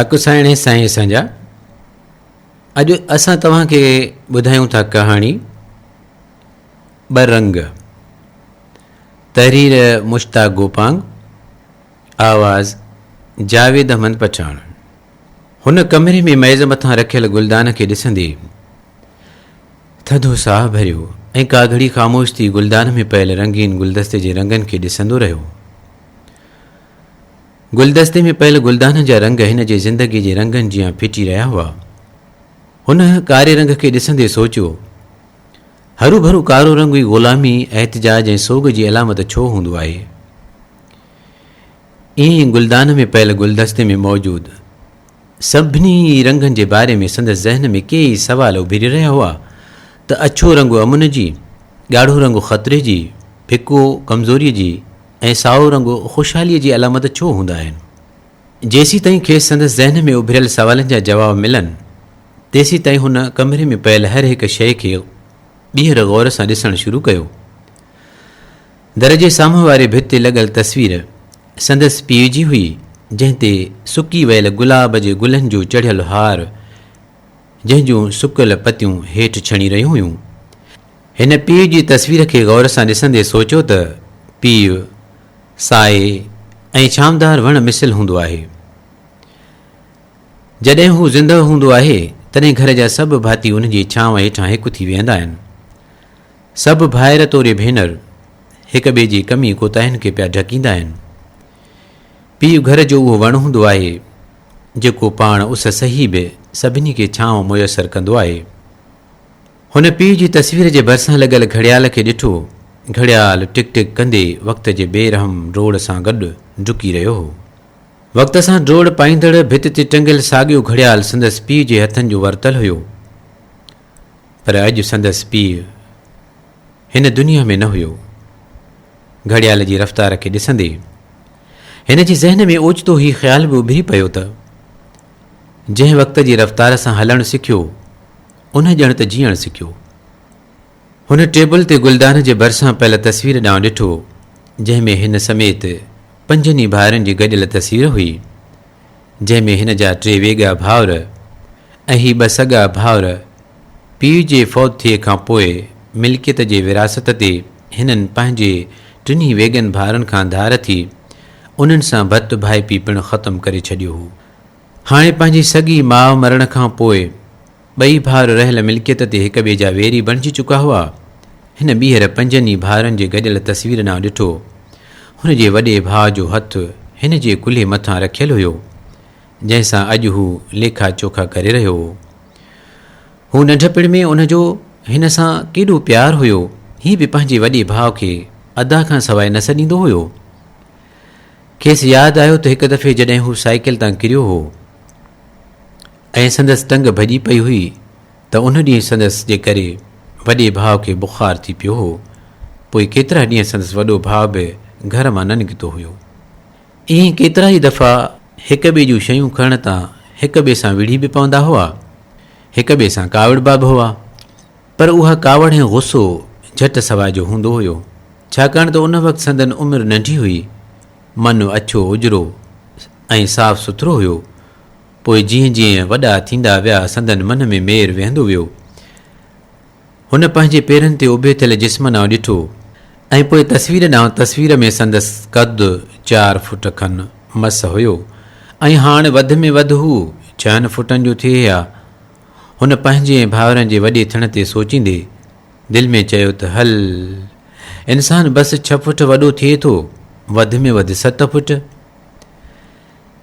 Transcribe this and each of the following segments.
हक़ साइण साईं असांजा। अॼु असां तव्हांखे ॿुधायूं था कहाणी ॿ रंग। तहरीर मुश्ताक गोपांग, आवाज़ जावेद अहमद पठाण। हुन कमरे में मेज़ मथां रखियल गुलदान खे ॾिसंदे थधो साह भरियो ऐं का घड़ी ख़ामोश थी गुलदान में पयल रंगीन गुलदस्ते जे रंगनि खे ॾिसंदो रहियो। गुलदस्ते में पयल गुलदान जा रंग हिन जे ज़िंदगी जे रंगनि जियां फिटी रहिया हुआ। हुन कारे रंग खे ॾिसंदे सोचियो, हरू भरू कारो रंग ई ग़ुलामी, एहतिजाज ऐं सोग जी अलामत छो हूंदो आहे। ईअं ई गुलदान में पयल गुलदस्ते में मौजूदु सभिनी रंगनि जे बारे में संदसि ज़हन में के सवाल उभिरी रहिया हुआ त अछो रंग अमुन जी, ॻाढ़ो रंग ख़तरे जी, फिको कमज़ोरीअ जी ऐं साओ रंग ख़ुशहालीअ जी अलामत छो हूंदा आहिनि। जेसीं ताईं खेसि संदसि ज़हन में उभिरियल सवालनि जा जवाब मिलनि, तेसीं ताईं हुन कमरे में पयल हर हिकु शइ खे ॿीहर गौर सां ॾिसणु शुरू कयो। दर जे साम्हूं वारे भित ते लॻल तस्वीर संदसि पीउ जी हुई, जंहिं ते सुकी वियल गुलाब जे गुलनि जो चढ़ियल हार, जंहिंजूं सुकियल पतियूं हेठि छणी रहियूं हुयूं। हिन पीउ जी तस्वीर खे गौर सां ॾिसंदे सोचियो त पीउ साए ऐं छामदार वण मिसल हूंदो आहे। जॾहिं हू ज़िंदह हूंदो आहे तॾहिं घर जा सभु भाती उन जी छांव हेठां हिकु थी वेंदा आहिनि। सभु भाइर तोरे भेनर हिक ॿिए जी कमी कोताहिनि खे पिया ढकींदा आहिनि। पीउ घर जो उहो वणु हूंदो आहे जेको पाण उस सही बि सभिनी खे छांव मुयसरु कंदो आहे। हुन पीउ जी तस्वीर जे भरिसां लॻल घड़ियाल खे ॾिठो। घड़ियाल टिक टिक कंदे वक़्त जे बेरहम डोड़ सां गॾु डुकी रहियो हो। वक़्त सां डोड़ पाईंदड़ भित ते टंगियल साॻियो घड़ियाल संदसि पीउ जे हथनि जो वरतल हुयो। पर अॼु संदसि पीउ हिन दुनिया में न हुयो। घड़ियाल जी रफ़्तार खे ॾिसंदे हिन जे ज़हन में ओचितो ही ख़्याल बि उभिरी पियो त जंहिं वक़्त जी रफ़्तार सां हलणु सिखियो, उन ॼण त जीअणु सिखियो। हुन टेबल ते गुलदान जे भरिसां पयल तस्वीर ॾांहुं ॾिठो, जंहिंमें हिन समेत 5 भाइरनि जी गॾियल तस्वीर हुई, जंहिंमें हिन जा 3 वेॻा भाउर ऐं ही 2 सॻा भाउर पीउ जे फ़ौत थिए खां पोइ मिल्कियत जे विरासत ते हिननि पंहिंजे 3 वेॻनि भाउरनि खां धार थी उन्हनि सां भत भाई पी पिणु ख़तमु करे छॾियो हो। हाणे पंहिंजी सॻी माउ मरण खां पोइ 2 भाउर रहियल मिल्कियत ते हिक ॿिए जा वेरी बणिजी चुका हुआ। हिन ॿीहर 5 भाउरनि जे गॾियल तस्वीर ॾांहुं ॾिठो। हुन जे वॾे भाउ जो हथु हिन जे कुल्हे मथां रखियलु हुयो, जंहिंसां अॼु हू लेखा चोखा करे रहियो हो। हू नंढपिण में उनजो हिन सां केॾो प्यारु हुयो। हीउ बि पंहिंजे वॾे भाउ खे अदा खां सवाइ न सॾींदो हुयो। खेसि यादि आयो त हिकु दफ़े जॾहिं हू साइकिल तां किरियो हो ऐं संदसि टंग भॼी पई हुई त उन ॾींहुं संदसि जे करे वॾे भाउ खे बुख़ारु थी पियो हो। पोइ केतिरा ॾींहं संदसि वॾो भाउ बि घर मां न निकितो हुयो। ईअं केतिरा ई दफ़ा हिक ॿिए जूं शयूं खणण तां हिक ॿिए सां विढ़ी बि पवंदा हुआ, हिक ॿिए सां कावड़ बाब हुआ। पर उहा कावड़ ऐं गुस्सो झटि सवाइ जो हूंदो हुयो, छाकाणि त उन वक़्तु संदन उमिरि नंढी हुई, मनु अछो उजरो ऐं साफ़ सुथरो हुयो। पोइ जीअं जीअं वॾा थींदा विया संदन मन में मेर वेहंदो वियो। हुन पंहिंजे पेरनि ते उभे थियल जिस्म ॾांहुं ॾिठो ऐं पोइ तस्वीर ॾांहुं। तस्वीर में संदसि क़द 4 फुट खनि मस हुयो ऐं हाणे वधि में वधि हू 6 फुटनि जो थिए हा। हुन पंहिंजे भाउरनि जे वॾे थियण ते सोचींदे दिलि में चयो त हल, इंसानु बसि 6 फुट वॾो थिए थो, वधि में वधि 7 फुट।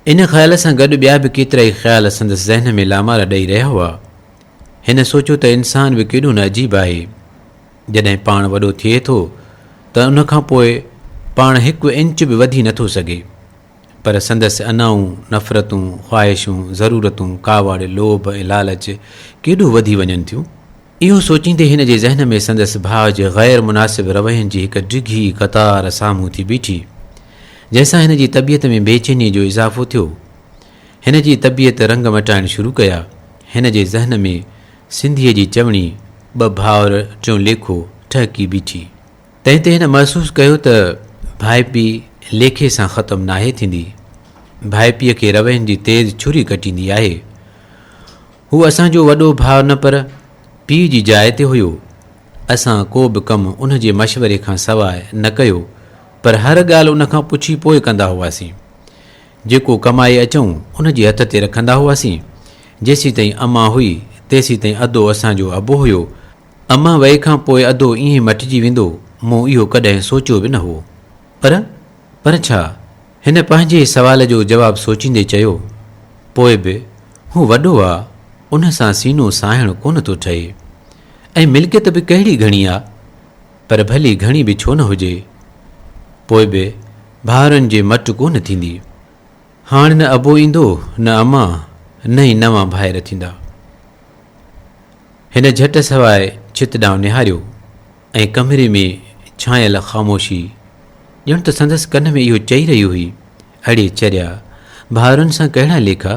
इन ख़्याल सां गॾु ॿिया बि केतिरा ई ख़्याल संदसि ज़हन में लामारा ॾेई रहिया हुआ। हिन सोचियो त इंसानु बि केॾो न अजीब आहे। जॾहिं पाण वॾो थिए थो त उन खां पोइ पाण 1 इंच बि वधी नथो सघे। पर संदसि अनाऊं, नफ़रतूं, ख़्वाहिशूं, ज़रूरतूं, कावड़, लोभ ऐं लालच केॾो वधी वञनि थियूं। इहो सोचींदे हिन जे ज़हन में संदसि भाउ जे ग़ैर मुनासिब रवैयनि जी हिकु डिघी क़तार साम्हूं थी बीठी, जंहिंसां हिन जी तबियत में बेचैनी जो इज़ाफ़ो थियो। हिन जी तबियत रंग मटाइण शुरू कया। हिन जे ज़हन में सिंधीअ जी चवणी 2 भाउर टियों लेखो ठहकी बीठी। तंहिं ते हिन महसूसु कयो त भाई पी लेखे सां ख़तमु नाहे थींदी। भाउ पीउ खे रवैयुनि जी तेज़ छुरी कटींदी आहे। हू असांजो वॾो भाउ न पर पीउ जी जाइ ते हुयो। असां को बि कमु उन जे मशवरे खां सवाइ न कयो, पर हर ॻाल्हि उन खां पुछी पोइ कंदा हुआसीं। जेको कमाए अचूं उन जे हथ ते रखंदा हुआसीं। जेसीं ताईं अम्मा हुई तेसीं ताईं अधो असांजो अबो हुयो। अम्मा वए खां पोइ अधो ईअं मटिजी वेंदो, मूं इहो कॾहिं सोचियो बि न हो। पर छा? हिन पंहिंजे सवाल जो जवाबु सोचींदे चयो, पोइ बि हू वॾो आहे, उन सां सीनो साहिणु कोन थो ठहे। ऐं मिल्कियत बि कहिड़ी घणी आहे, पर भली घणी बि छो न हुजे, पोइ बि भाउरनि जे मटि कोन थींदी। हाणे न अबो ईंदो, न अम्मा, न ई नवां भाइर थींदा। हिन झटि सवाइ छित ॾांहुं निहारियो ऐं कमरे में छांयल ख़ामोशी, ॼण त संदसि कन में इहो चई रही हुई, अड़े चरिया, भाउरनि सां कहिड़ा लेखा?